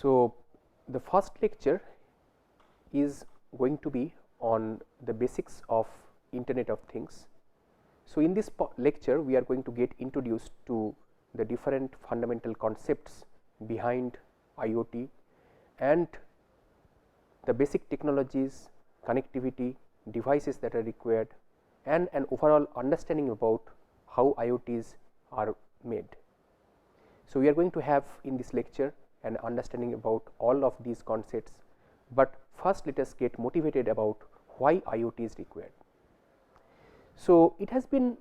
So, the first lecture is going to be on the basics of Internet of Things. So, in this lecture we are going to get introduced to the different fundamental concepts behind IoT and the basic technologies, connectivity, devices that are required, and an overall understanding about how IoTs are made. So, we are going to have in this lecture an understanding about all of these concepts, but first let us get motivated about why IoT is required. So, it has been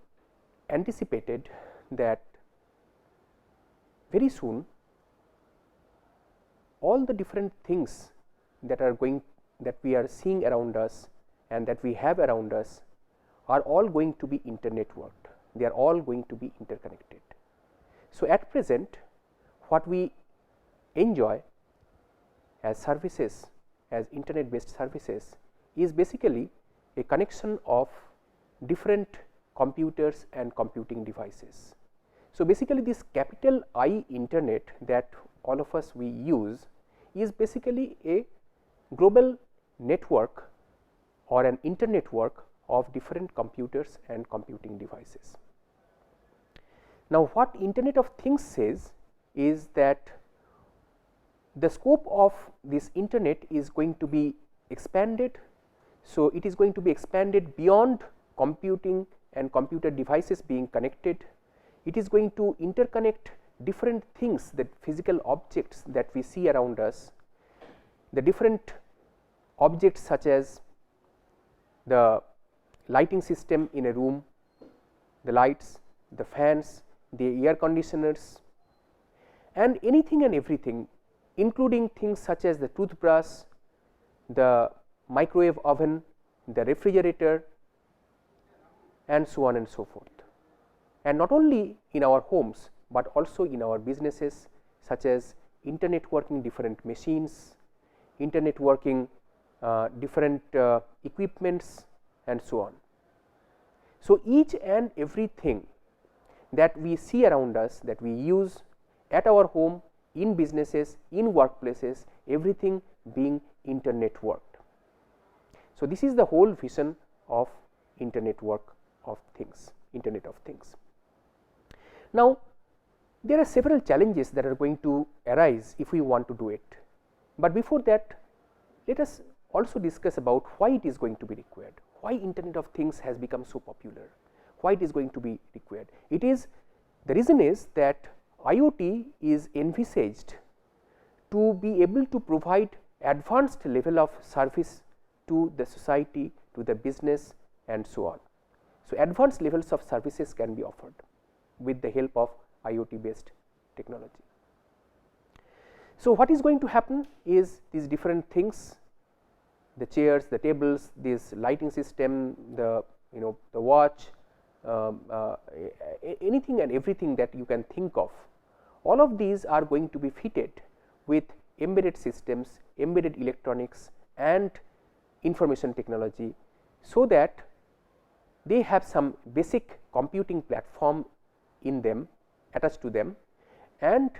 anticipated that very soon all the different things that we are seeing around us and that we have around us are all going to be internetworked. They are all going to be interconnected. So, at present what we enjoy as services, as internet based services, is basically a connection of different computers and computing devices. So, basically this capital I internet that all of us we use is basically a global network or an internetwork of different computers and computing devices. Now, what Internet of Things says is that the scope of this internet is going to be expanded. So, it is going to be expanded beyond computing and computer devices being connected. It is going to interconnect different things, that physical objects that we see around us, the different objects such as the lighting system in a room, the lights, the fans, the air conditioners, and anything and everything, including things such as the toothbrush, the microwave oven, the refrigerator, and so on and so forth. And not only in our homes, but also in our businesses, such as internet working different machines, internet working different equipments, and so on. So, each and everything that we see around us, that we use at our home, in businesses, in workplaces, everything being internet worked. So, this is the whole vision of internet work of things, Internet of Things. Now, there are several challenges that are going to arise if we want to do it, but before that let us also discuss about why it is going to be required, why Internet of Things has become so popular, why it is going to be required. It is, the reason is that IoT is envisaged to be able to provide advanced level of service to the society, to the business, and so on. So, advanced levels of services can be offered with the help of IoT based technology. So, what is going to happen is these different things, the chairs, the tables, this lighting system, the the watch, anything and everything that you can think of, all of these are going to be fitted with embedded systems, embedded electronics, and information technology, so that they have some basic computing platform in them, attached to them, and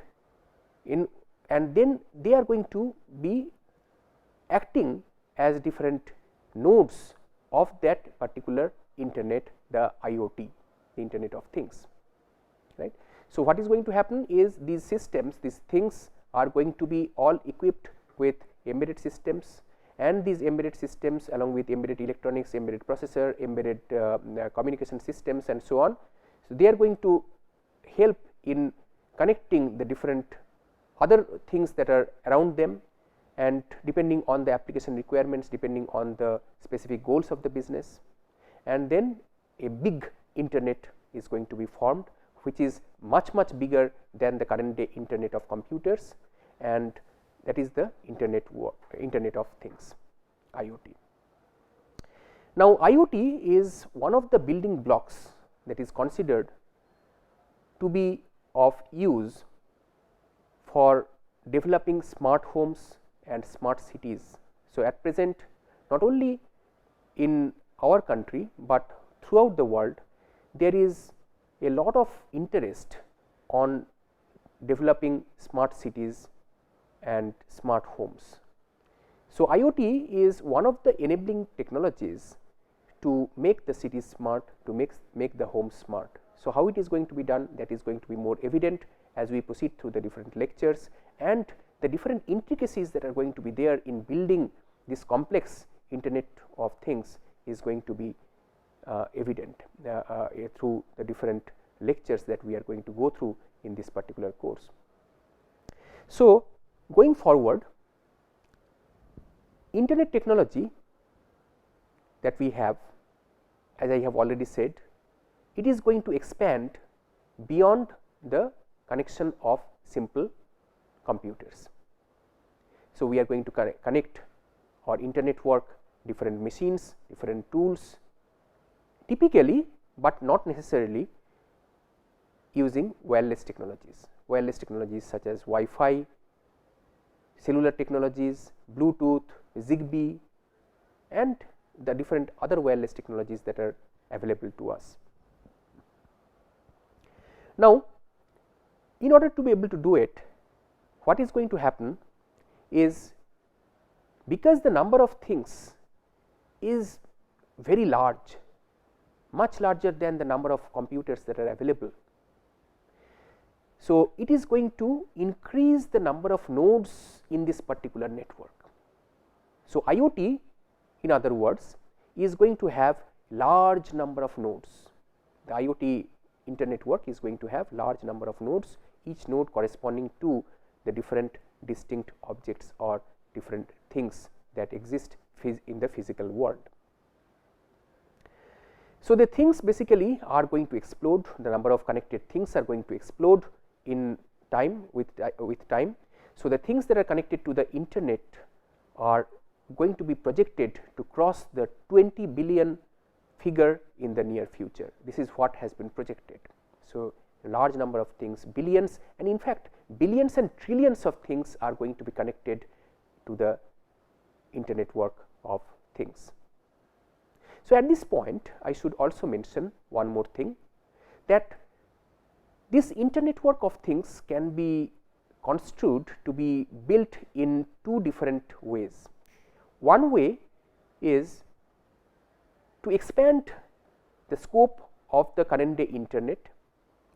then they are going to be acting as different nodes of that particular internet, the IoT, the Internet of Things, right. So, what is going to happen is these systems, these things are going to be all equipped with embedded systems, and these embedded systems along with embedded electronics, embedded processor, embedded communication systems, and so on. So, they are going to help in connecting the different other things that are around them, and depending on the application requirements, depending on the specific goals of the business, and then a big internet is going to be formed, which is much bigger than the current day internet of computers, and that is the Internet of Things, IoT. Now, IoT is one of the building blocks that is considered to be of use for developing smart homes and smart cities. So, at present not only in our country, but throughout the world, there is a lot of interest on developing smart cities and smart homes. So, IoT is one of the enabling technologies to make the cities smart, to make the home smart. So, how it is going to be done, that is going to be more evident as we proceed through the different lectures, and the different intricacies that are going to be there in building this complex Internet of Things is going to be evident through the different lectures that we are going to go through in this particular course. So, going forward, Internet technology that we have, as I have already said, it is going to expand beyond the connection of simple computers. So, we are going to connect or internetwork different machines, different tools, typically, but not necessarily using wireless technologies such as Wi-Fi, cellular technologies, Bluetooth, Zigbee, and the different other wireless technologies that are available to us. Now, in order to be able to do it, what is going to happen is, because the number of things is very large, much larger than the number of computers that are available. So, it is going to increase the number of nodes in this particular network. So, IoT, in other words, is going to have large number of nodes. The IoT internet network is going to have large number of nodes, each node corresponding to the different distinct objects or different things that exist in the physical world. So, the things basically are going to explode, the number of connected things are going to explode in time with time. So, the things that are connected to the internet are going to be projected to cross the 20 billion figure in the near future. This is what has been projected. So, a large number of things, billions, and in fact, billions and trillions of things are going to be connected to the internet network of things. So, at this point, I should also mention one more thing, that this internet network of things can be construed to be built in two different ways. One way is to expand the scope of the current day internet,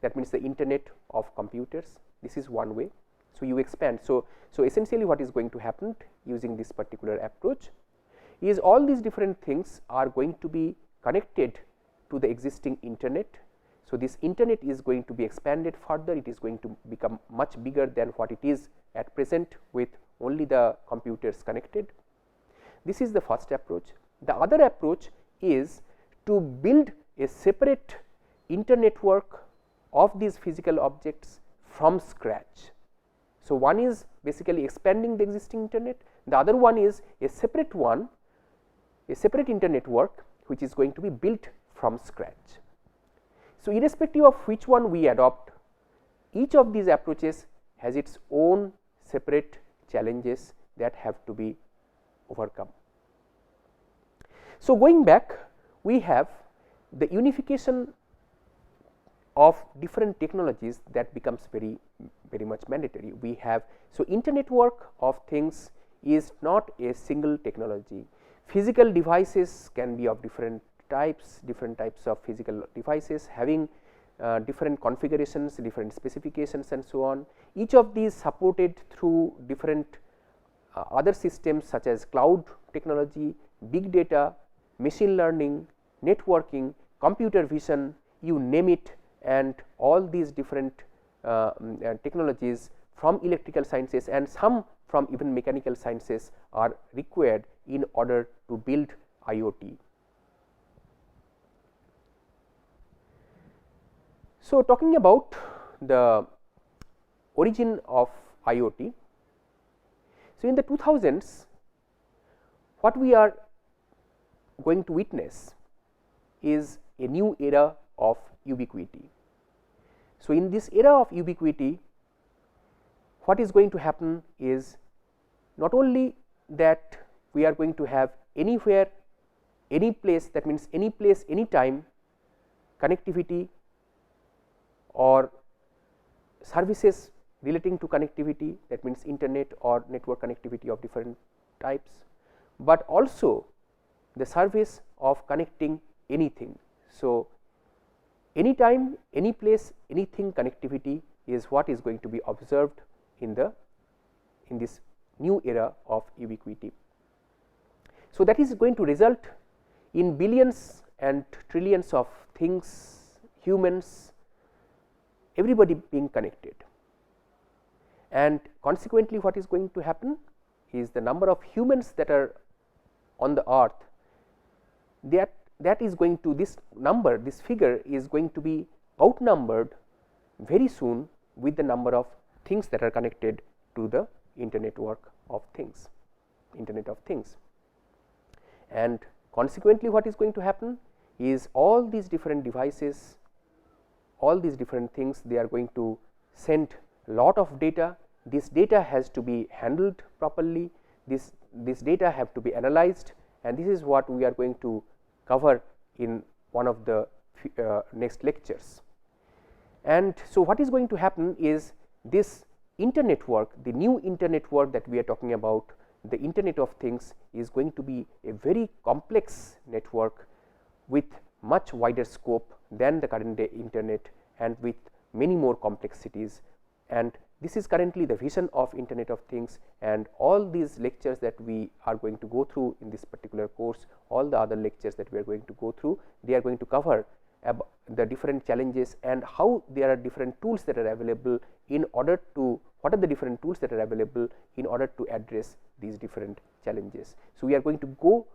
that means the internet of computers. This is one way. So, you expand. So, essentially what is going to happen using this particular approach is, all these different things are going to be connected to the existing internet. So, this internet is going to be expanded further, it is going to become much bigger than what it is at present with only the computers connected. This is the first approach. The other approach is to build a separate internet network of these physical objects from scratch. So, one is basically expanding the existing internet, the other one is a separate internet network which is going to be built from scratch. So, irrespective of which one we adopt, each of these approaches has its own separate challenges that have to be overcome. So, going back, we have the unification of different technologies that becomes very much mandatory. We have, so internet network of things is not a single technology. Physical devices can be of different types of physical devices having different configurations, different specifications and so on. Each of these supported through different other systems such as cloud technology, big data, machine learning, networking, computer vision, you name it, and all these different technologies from electrical sciences and some from even mechanical sciences are required in order to build IoT. So, talking about the origin of IoT. So, in the 2000s, what we are going to witness is a new era of ubiquity. So, in this era of ubiquity, what is going to happen is not only that we are going to have anywhere, any place, that means any place, any time connectivity or services relating to connectivity, that means internet or network connectivity of different types, but also the service of connecting anything. So, anytime, any place, anything connectivity is what is going to be observed in this new era of ubiquity. So, that is going to result in billions and trillions of things, humans, everybody being connected, and consequently what is going to happen is the number of humans that are on the earth, that is going to, this number, this figure is going to be outnumbered very soon with the number of things that are connected to the internet work of things, internet of things. And consequently what is going to happen is all these different devices, all these different things, they are going to send lot of data. This data has to be handled properly, this data have to be analyzed, and this is what we are going to cover in one of the next lectures. And so, what is going to happen is this internet work, the new internet work that we are talking about, the internet of things, is going to be a very complex network with much wider scope than the current day internet, and with many more complexities. And this is currently the vision of internet of things, and all these lectures that we are going to go through in this particular course, all the other lectures that we are going to go through, they are going to cover the different challenges and how there are different tools that are available in order to, what are the different tools that are available in order to address these different challenges. So, we are going to go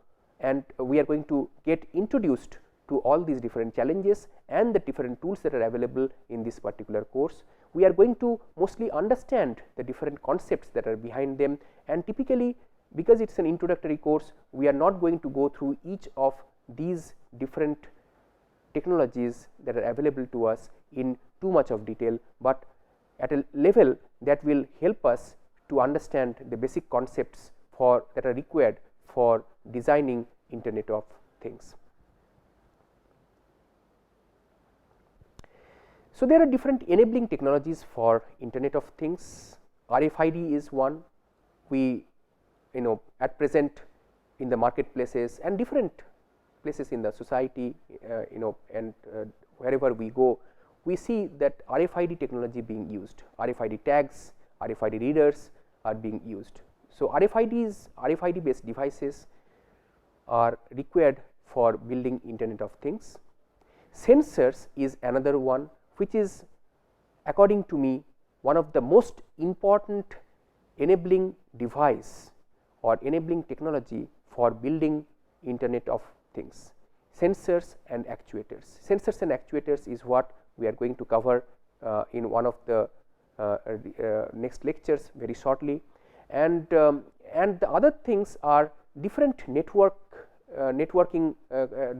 and we are going to get introduced to all these different challenges and the different tools that are available in this particular course. We are going to mostly understand the different concepts that are behind them, and typically, because it is an introductory course, we are not going to go through each of these different technologies that are available to us in too much of detail, but at a level that will help us to understand the basic concepts that are required for designing internet of things. So, there are different enabling technologies for internet of things. RFID is one. We at present in the marketplaces and different places in the society, and wherever we go, we see that RFID technology being used, RFID tags, RFID readers are being used. So, RFID based devices are required for building internet of things. Sensors is another one, which is according to me one of the most important enabling device or enabling technology for building internet of things. Sensors and actuators. Sensors and actuators is what we are going to cover in one of the next lectures very shortly, and the other things are different networking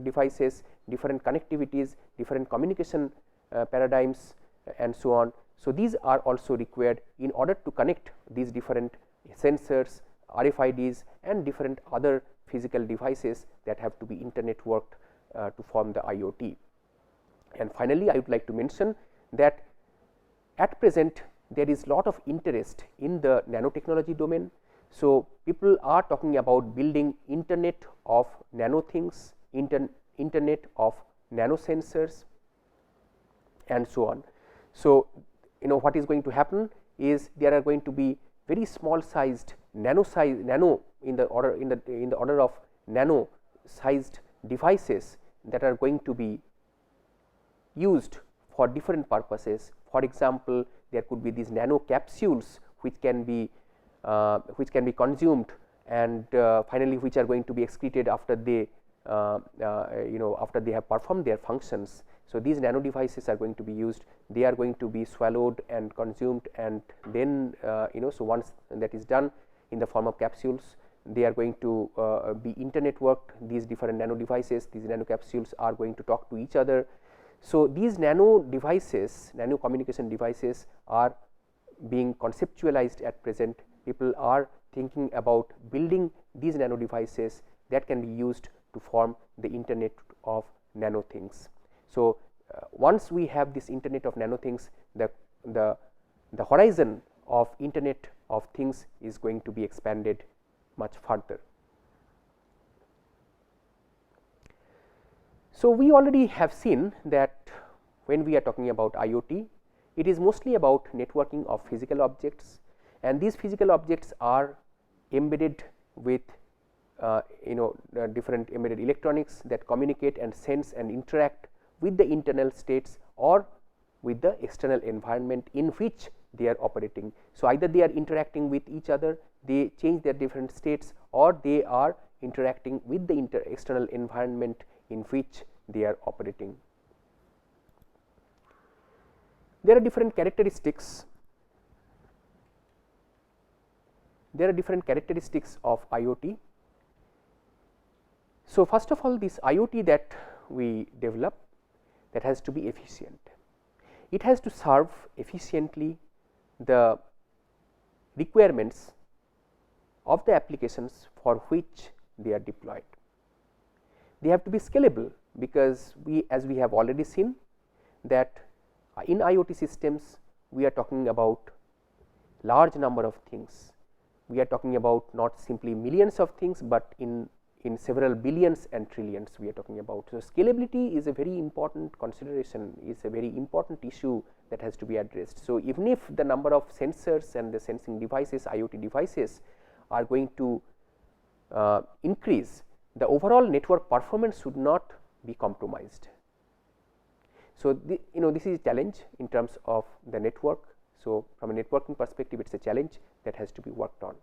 devices, different connectivities, different communication paradigms, and so on. So, these are also required in order to connect these different sensors, RFIDs, and different other physical devices that have to be internet worked to form the IoT. And finally, I would like to mention that at present there is lot of interest in the nanotechnology domain. So, people are talking about building internet of nano things, internet of nano sensors, and so on. So, what is going to happen is there are going to be very small sized nano in the order of nano sized devices that are going to be used for different purposes. For example, there could be these nano capsules which can be consumed, and finally which are going to be excreted after they after they have performed their functions. So, these nano devices are going to be used, they are going to be swallowed and consumed, and then so once that is done in the form of capsules, they are going to be internet worked. These different nano devices, these nano capsules are going to talk to each other. So, these nano devices, nano communication devices are being conceptualized at present. People are thinking about building these nano devices that can be used to form the internet of nano things. So, once we have this internet of nano things, the the horizon of Internet of Things is going to be expanded much further. So, we already have seen that when we are talking about IoT, it is mostly about networking of physical objects, and these physical objects are embedded with different embedded electronics that communicate and sense and interact with the internal states or with the external environment in which they are operating. So, either they are interacting with each other, they change their different states, or they are interacting with the external environment in which they are operating. There are different characteristics. There are different characteristics of IoT. So, first of all, this IoT that we develop, that has to be efficient. It has to serve efficiently the requirements of the applications for which they are deployed. They have to be scalable, because as we have already seen that in IoT systems we are talking about large number of things. We are talking about not simply millions of things, but in several billions and trillions we are talking about. So, scalability is a very important consideration, is a very important issue that has to be addressed. So, even if the number of sensors and the sensing devices, IoT devices are going to increase, the overall network performance should not be compromised. So, this is a challenge in terms of the network. So, from a networking perspective, it is a challenge that has to be worked on.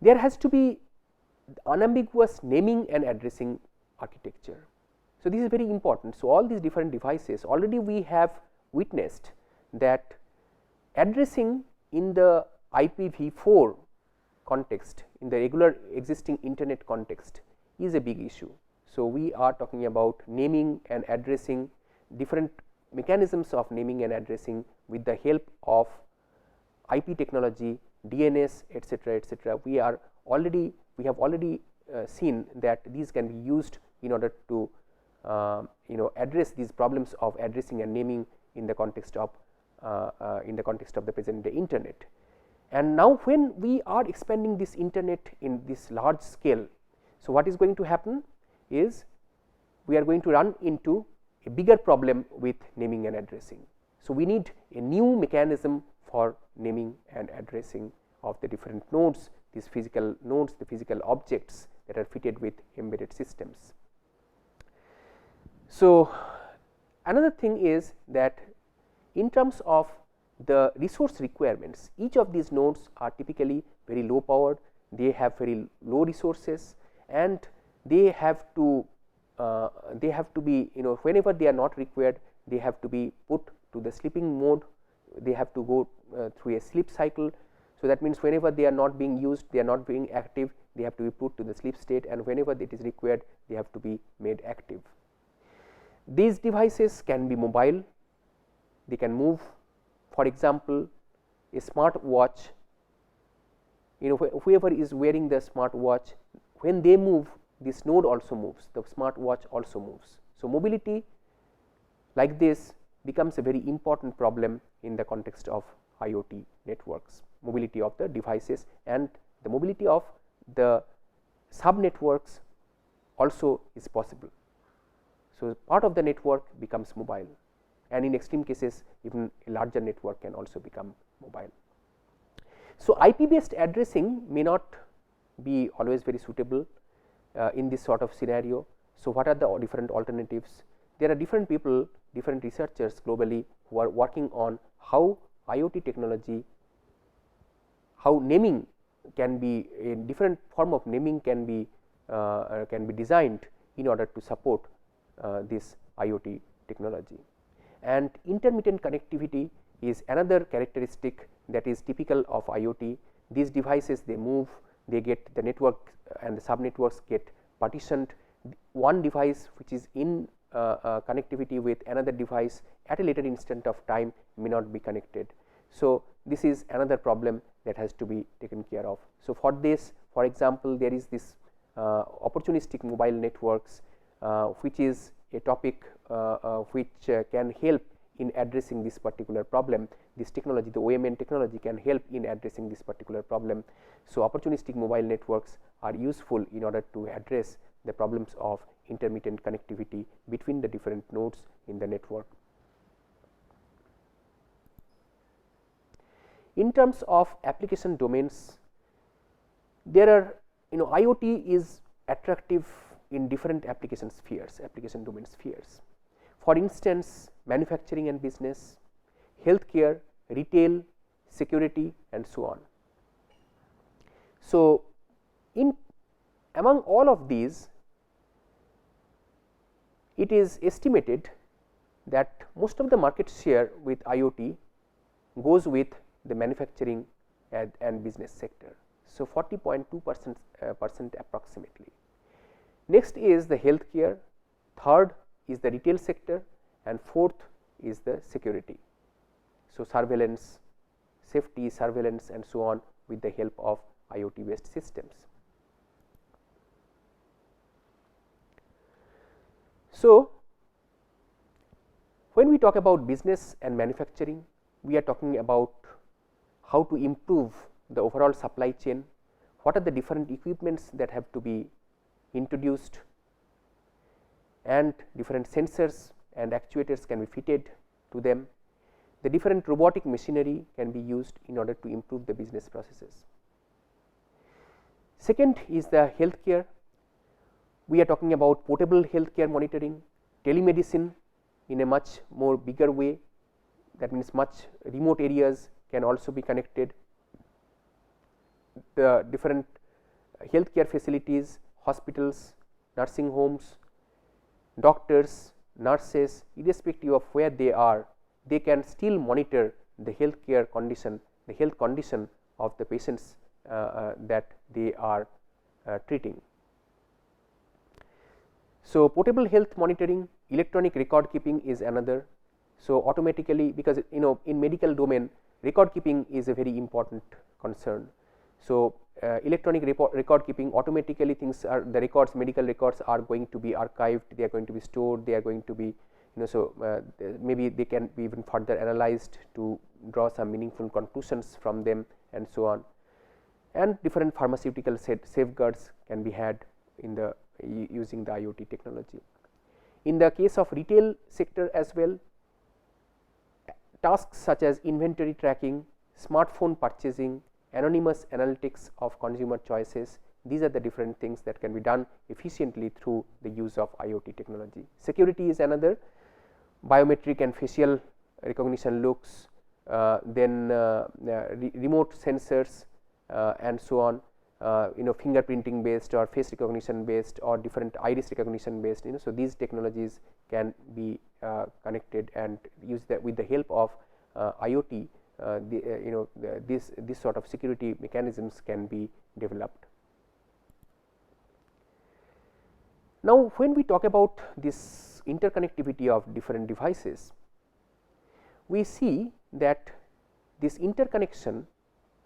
There has to be unambiguous naming and addressing architecture. So, this is very important. So, all these different devices, already we have witnessed that addressing in the IPv4 context, in the regular existing internet context, is a big issue. So, we are talking about naming and addressing, different mechanisms of naming and addressing with the help of IP technology, DNS, etc., etc. We have already seen that these can be used in order to address these problems of addressing and naming in the context of the present day internet. And now, when we are expanding this internet in this large scale, so what is going to happen is we are going to run into a bigger problem with naming and addressing. So, we need a new mechanism for naming and addressing of the different nodes, these physical nodes, the physical objects that are fitted with embedded systems. So, another thing is that in terms of the resource requirements, each of these nodes are typically very low powered, they have very low resources, and they have to be, whenever they are not required, they have to be put to the sleeping mode, they have to go through a sleep cycle. So, that means whenever they are not being used, they are not being active, they have to be put to the sleep state, and whenever it is required, they have to be made active. These devices can be mobile, they can move. For example, a smart watch, whoever is wearing the smart watch, when they move, this node also moves, the smart watch also moves. So, mobility like this becomes a very important problem in the context of IoT networks, mobility of the devices, and the mobility of the sub networks also is possible. So, part of the network becomes mobile, and in extreme cases even a larger network can also become mobile. So, IP based addressing may not be always very suitable in this sort of scenario. So, what are the different alternatives? There are different people, different researchers globally who are working on how IoT technology, how naming can be, a different form of naming can be designed in order to support this IoT technology. And intermittent connectivity is another characteristic that is typical of IoT. These devices, they move, they get the network and the sub networks get partitioned. One device which is in connectivity with another device at a later instant of time may not be connected. So, this is another problem that has to be taken care of. So, for this, for example, there is this opportunistic mobile networks, which is a topic which can help in addressing this particular problem. This technology, the OMN technology, can help in addressing this particular problem. So, opportunistic mobile networks are useful in order to address the problems of intermittent connectivity between the different nodes in the network. In terms of application domains, there are, IoT is attractive in different application spheres, application domain spheres. For instance, manufacturing and business, healthcare, retail, security, and so on. So, among all of these, it is estimated that most of the market share with IoT goes with the manufacturing and business sector. So, 40.2% approximately. Next is the healthcare, third is the retail sector, and fourth is the security. So, surveillance, safety, surveillance, and so on with the help of IoT based systems. So, when we talk about business and manufacturing, we are talking about how to improve the overall supply chain, what are the different equipments that have to be introduced, and different sensors and actuators can be fitted to them. The different robotic machinery can be used in order to improve the business processes. Second is the healthcare. We are talking about portable healthcare monitoring, telemedicine in a much more bigger way, that means much remote areas can also be connected. The different healthcare facilities, hospitals, nursing homes, doctors, nurses, irrespective of where they are, they can still monitor the healthcare condition, the health condition of the patients that they are treating. So, portable health monitoring, electronic record keeping is another. So, automatically, because in medical domain, record keeping is a very important concern. So, electronic record keeping, automatically things are, the records, medical records are going to be archived, they are going to be stored, they are going to be, so maybe they can be even further analyzed to draw some meaningful conclusions from them, and so on. And different pharmaceutical safeguards can be had in the using the IoT technology. In the case of retail sector as well, tasks such as inventory tracking, smartphone purchasing, anonymous analytics of consumer choices, these are the different things that can be done efficiently through the use of IoT technology. Security is another, biometric and facial recognition looks, then remote sensors and so on, fingerprinting based or face recognition based or different iris recognition based, so these technologies can be connected and use that with the help of IoT. This sort of security mechanisms can be developed. Now, when we talk about this interconnectivity of different devices, we see that this interconnection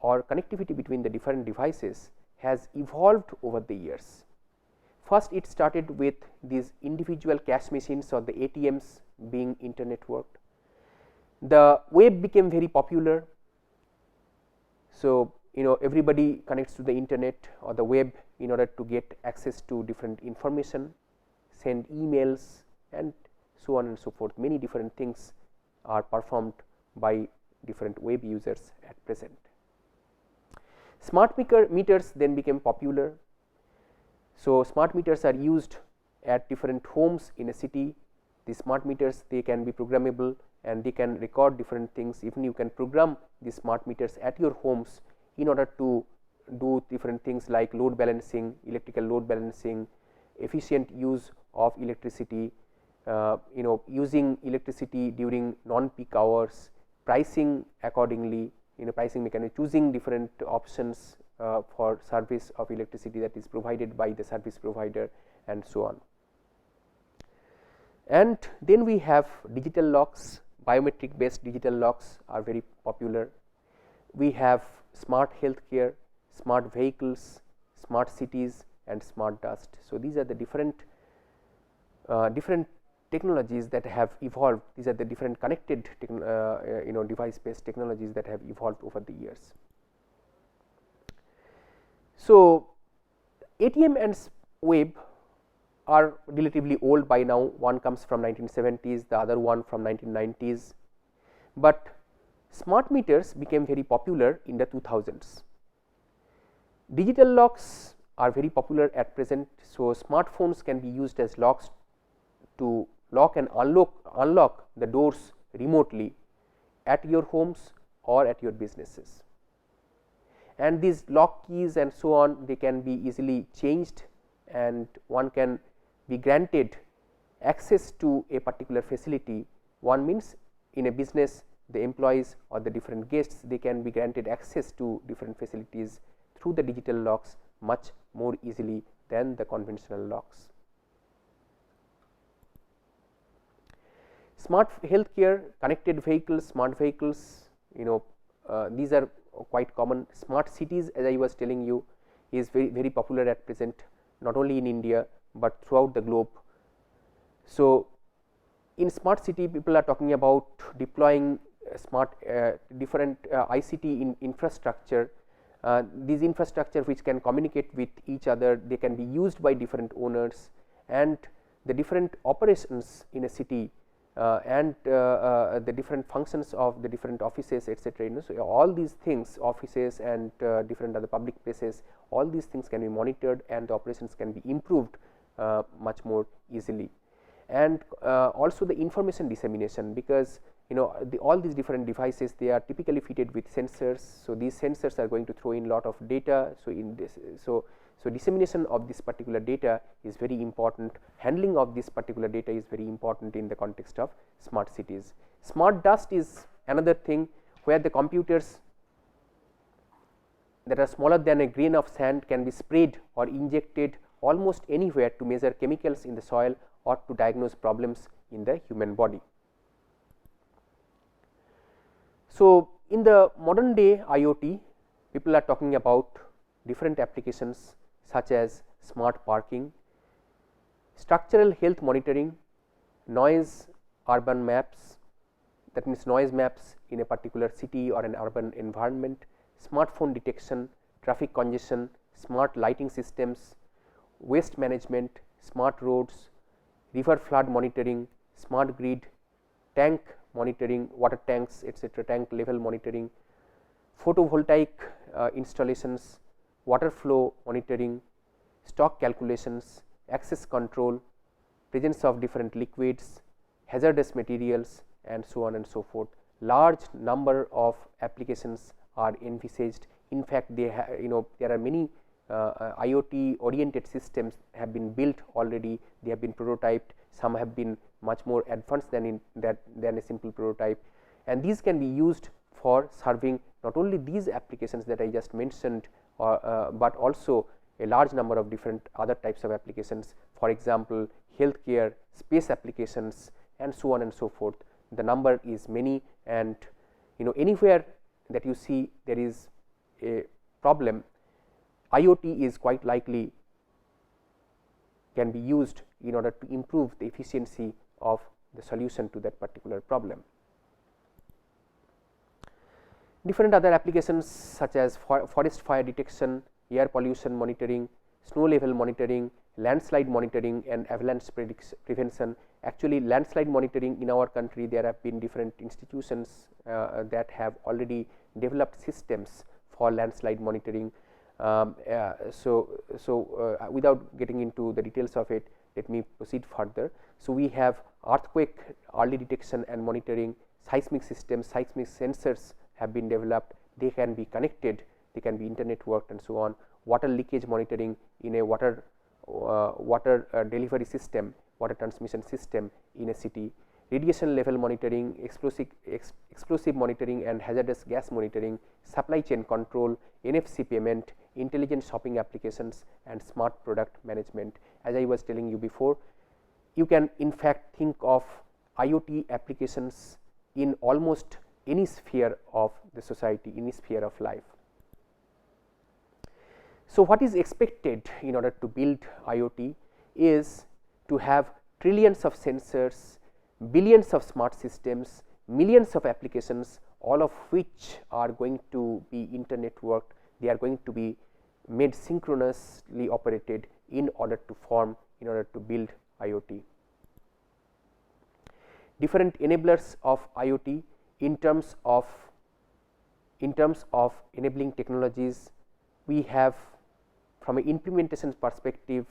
or connectivity between the different devices has evolved over the years. First, it started with these individual cash machines or the ATMs being internetworked. The web became very popular. So, everybody connects to the internet or the web in order to get access to different information, send emails, and so on and so forth. Many different things are performed by different web users at present. Smart meters then became popular. So, smart meters are used at different homes in a city. The smart meters, they can be programmable and they can record different things. Even you can program the smart meters at your homes in order to do different things like load balancing, electrical load balancing, efficient use of electricity, using electricity during non-peak hours, pricing accordingly, pricing mechanism, choosing different options for service of electricity that is provided by the service provider, and so on. And then we have digital locks, biometric based digital locks are very popular. We have smart healthcare, smart vehicles, smart cities, and smart dust. So, these are the different technologies that have evolved. These are the different connected device based technologies that have evolved over the years. So, ATM and web are relatively old by now. One comes from 1970s, the other one from 1990s, but smart meters became very popular in the 2000s. Digital locks are very popular at present. So, smartphones can be used as locks to lock and unlock the doors remotely at your homes or at your businesses, and these lock keys and so on, they can be easily changed, and one can be granted access to a particular facility. One means in a business, the employees or the different guests, they can be granted access to different facilities through the digital locks much more easily than the conventional locks. Smart healthcare, connected vehicles, smart vehicles, these are quite common. Smart cities, as I was telling you, is very popular at present, not only in India, but throughout the globe. So, in smart city, people are talking about deploying smart different ICT infrastructure. These infrastructure which can communicate with each other, they can be used by different owners, and the different operations in a city and the different functions of the different offices, etc. So, all these things, offices and different other public places, all these things can be monitored and the operations can be improved much more easily. And also the information dissemination, because all these different devices, they are typically fitted with sensors. So, these sensors are going to throw in lot of data. So, in this so dissemination of this particular data is very important. Handling of this particular data is very important in the context of smart cities. Smart dust is another thing where the computers that are smaller than a grain of sand can be sprayed or injected almost anywhere to measure chemicals in the soil or to diagnose problems in the human body. So, in the modern day IoT, people are talking about different applications such as smart parking, structural health monitoring, noise urban maps, that means noise maps in a particular city or an urban environment, smartphone detection, traffic congestion, smart lighting systems, waste management, smart roads, river flood monitoring, smart grid, tank monitoring, water tanks, etc., tank level monitoring, photovoltaic installations, water flow monitoring, stock calculations, access control, presence of different liquids, hazardous materials, and so on and so forth. Large number of applications are envisaged. In fact, they there are many IoT oriented systems have been built already. They have been prototyped. Some have been much more advanced than a simple prototype, and these can be used for serving not only these applications that I just mentioned, but also a large number of different other types of applications. For example, healthcare, space applications, and so on and so forth. The number is many, and anywhere that you see there is a problem, IoT is quite likely can be used in order to improve the efficiency of the solution to that particular problem. Different other applications such as forest fire detection, air pollution monitoring, snow level monitoring, landslide monitoring, and avalanche prevention. Actually, landslide monitoring in our country, there have been different institutions that have already developed systems for landslide monitoring. Without getting into the details of it, let me proceed further. So, we have earthquake early detection and monitoring, seismic systems, seismic sensors have been developed. They can be connected, they can be internet worked, and so on. Water leakage monitoring in a water delivery system, water transmission system in a city, radiation level monitoring, explosive monitoring and hazardous gas monitoring, supply chain control, NFC payment, intelligent shopping applications, and smart product management. As I was telling you before, you can in fact think of IoT applications in almost any sphere of the society, any sphere of life. So, what is expected in order to build IoT is to have trillions of sensors, billions of smart systems, millions of applications, all of which are going to be internetworked. They are going to be made synchronously operated in order to form, in order to build IoT. Different enablers of IoT in terms of enabling technologies, we have from an implementation perspective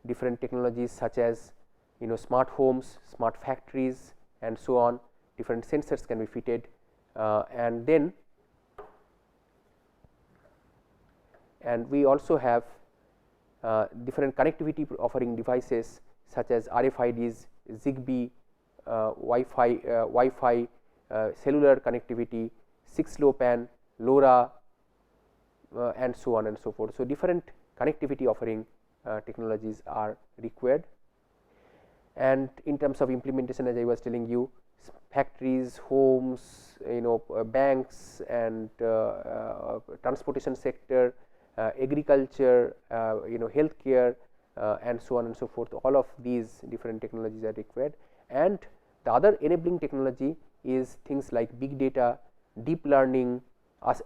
different technologies such as smart homes, smart factories and so on. Different sensors can be fitted, and we also have different connectivity offering devices such as RFIDs, Zigbee, Wi-Fi, cellular connectivity, 6LoWPAN, LoRa, and so on and so forth. So, different connectivity offering technologies are required, and in terms of implementation, as I was telling you, factories, homes, banks and transportation sector, agriculture, healthcare, and so on and so forth. All of these different technologies are required, and the other enabling technology is things like big data, deep learning,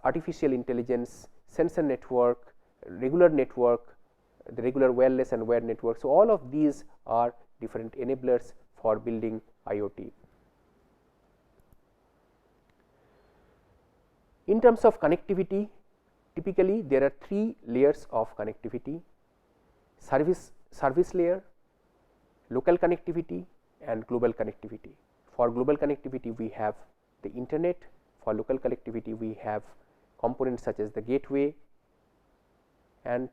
artificial intelligence, sensor network, regular network, the regular wireless and wired network. So, all of these are different enablers for building IoT. In terms of connectivity, typically there are 3 layers of connectivity: service layer, local connectivity and global connectivity. For global connectivity, we have the internet. For local connectivity, we have components such as the gateway, and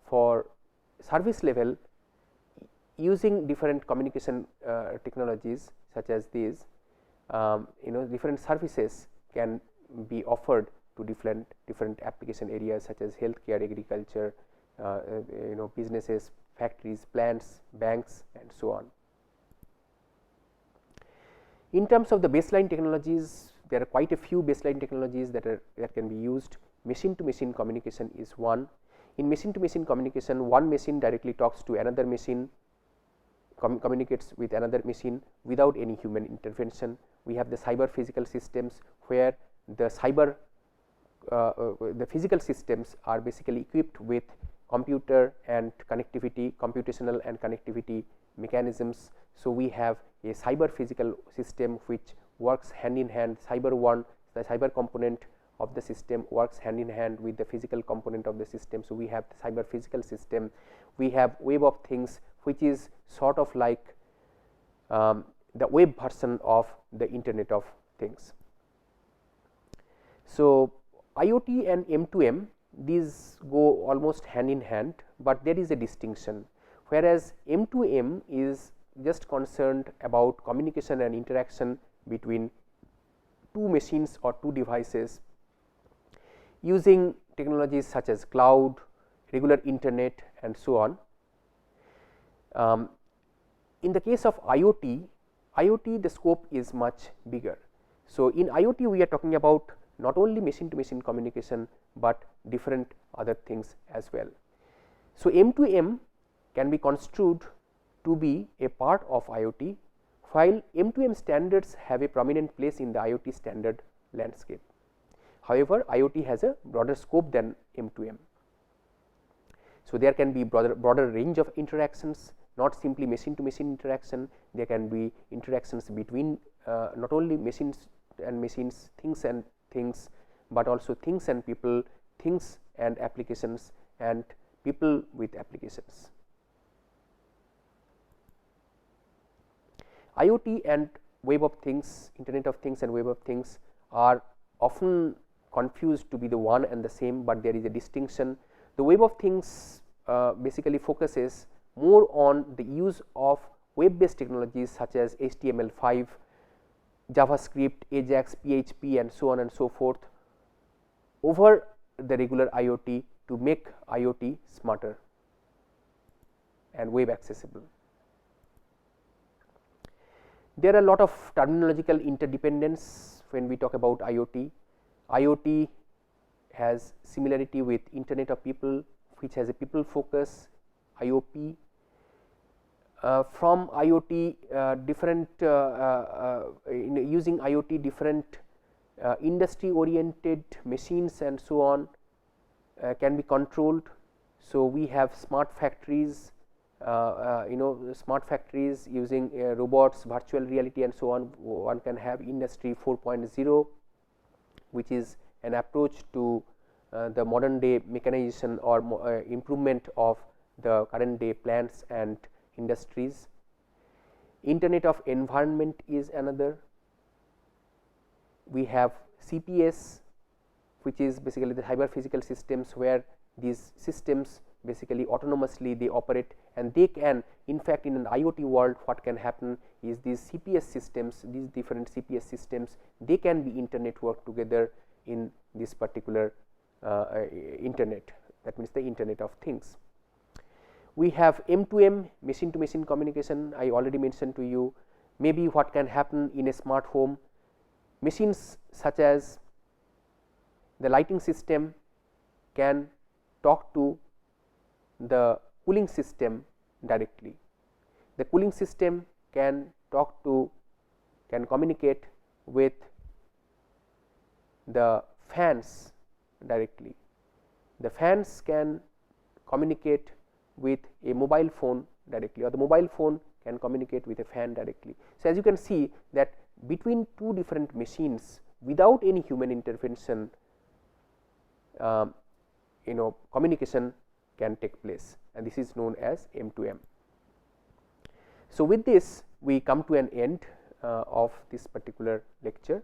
for service level, using different communication technologies such as these, different services can be offered to different application areas such as healthcare, agriculture, businesses, factories, plants, banks and so on. In terms of the baseline technologies, there are quite a few baseline technologies that can be used. Machine to machine communication is one. In machine to machine communication, one machine directly talks to another machine, communicates with another machine without any human intervention. We have the cyber physical systems, where the physical systems are basically equipped with computer and connectivity, computational and connectivity mechanisms. So, we have a cyber physical system which works hand in hand. Cyber 1, the cyber component of the system works hand in hand with the physical component of the system. So, we have the cyber physical system. We have web of things, which is sort of like the web version of the internet of things. So, IoT and M2M, these go almost hand in hand, but there is a distinction. Whereas M2M is just concerned about communication and interaction between two machines or two devices using technologies such as cloud, regular internet and so on. In the case of IoT, the scope is much bigger. So, in IoT we are talking about not only machine to machine communication, but different other things as well. So, M2M can be construed to be a part of IoT, while M2M standards have a prominent place in the IoT standard landscape. However, IoT has a broader scope than M2M. So, there can be broader range of interactions, not simply machine to machine interaction. There can be interactions between not only machines and machines, things and things, but also things and people, things and applications, and people with applications. IoT and web of things, internet of things and web of things are often confused to be the one and the same, but there is a distinction. The web of things basically focuses more on the use of web based technologies such as HTML5, JavaScript, Ajax, PHP and so on and so forth over the regular IoT to make IoT smarter and web accessible. There are a lot of terminological interdependence when we talk about IoT. IoT has similarity with Internet of People, which has a people focus, IOP. from IoT different using IoT different industry oriented machines and so on can be controlled. So, we have smart factories, smart factories using robots, virtual reality and so on. One can have industry 4.0, which is an approach to the modern day mechanization or improvement of the current day plants and industries. Internet of environment is another. We have CPS, which is basically the cyber physical systems, where these systems basically autonomously they operate, and they can, in fact, in an IoT world what can happen is these CPS systems, these different CPS systems, they can be inter-networked together in this particular internet, that means the Internet of Things. We have M2M, machine to machine communication. I already mentioned to you. Maybe what can happen in a smart home, machines such as the lighting system can talk to the cooling system directly. The cooling system can communicate with the fans directly. The fans can communicate with a mobile phone directly, or the mobile phone can communicate with a fan directly. So, as you can see that between two different machines without any human intervention, communication can take place, and this is known as M2M. So, with this we come to an end of this particular lecture,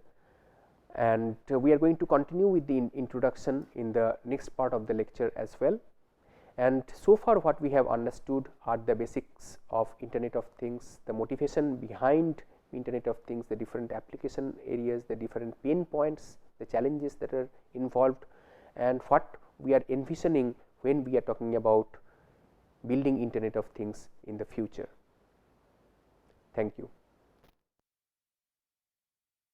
and we are going to continue with the introduction in the next part of the lecture as well. And so far what we have understood are the basics of Internet of Things, the motivation behind Internet of Things, the different application areas, the different pain points, the challenges that are involved, and what we are envisioning when we are talking about building Internet of Things in the future. Thank you.